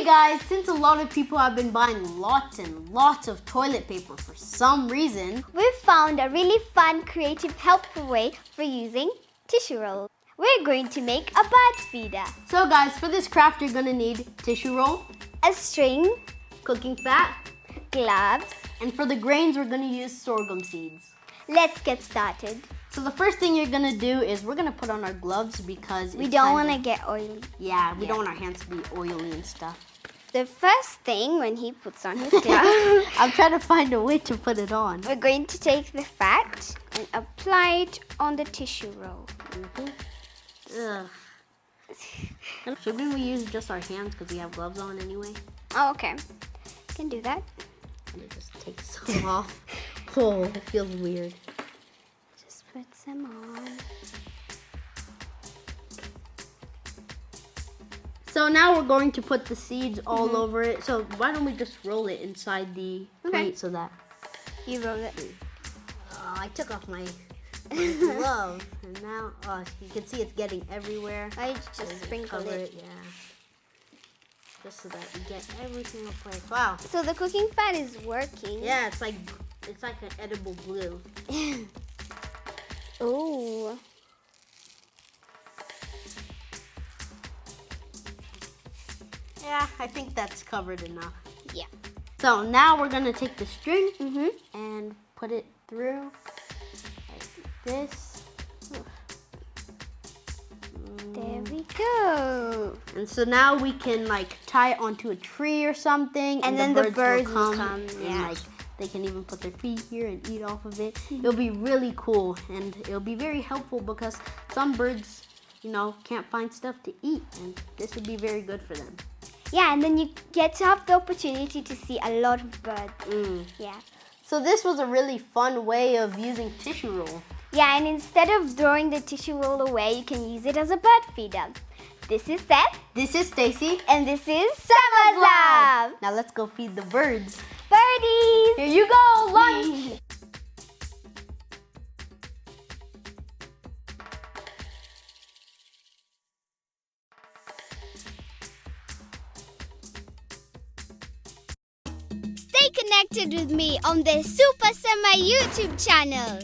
guys, since a lot of people have been buying lots and lots of toilet paper for some reason, we've found a really fun, creative, helpful way for using tissue roll. We're going to make a bird feeder. So guys, for this craft you're gonna need tissue roll, A string, cooking fat, gloves. and for the grains we're gonna use sorghum seeds. Let's get started. So the first thing you're gonna do is we're gonna put on our gloves because We don't want to get oily. Yeah, we don't want our hands to be oily and stuff. The first thing when he puts on his gloves, I'm trying to find a way to put it on. we're going to take the fat and apply it on the tissue roll. Ugh. Shouldn't we use just our hands because we have gloves on anyway? Oh, okay. Can do that. And it just takes some off. Oh, it feels weird. Just put some on. So now we're going to put the seeds all over it. So why don't we just roll it inside the plate so that... You roll it. Oh, I took off my glove and now you can see it's getting everywhere. I just sprinkle Cover it. Yeah. Just so that we get every single place. Wow. So the cooking fat is working. Yeah, it's like an edible glue. Ooh. Yeah, I think that's covered enough. Yeah. So now we're gonna take the string Mm-hmm. and put it through like this. There we go. And so now we can like tie it onto a tree or something, And then the birds will come, and yeah. like they can even put their feet here and eat off of it. It'll be really cool and it'll be very helpful because some birds, you know, can't find stuff to eat, and this would be very good for them. Yeah, and then you get to have the opportunity to see a lot of birds. Yeah. So this was a really fun way of using tissue roll. Yeah, and instead of throwing the tissue roll away, you can use it as a bird feeder. This is Seth. This is Stycie. And this is Sema Lab. Now let's go feed the birds. Birdies! Here you go, lunch! Stay connected with me on the Super Sema YouTube channel.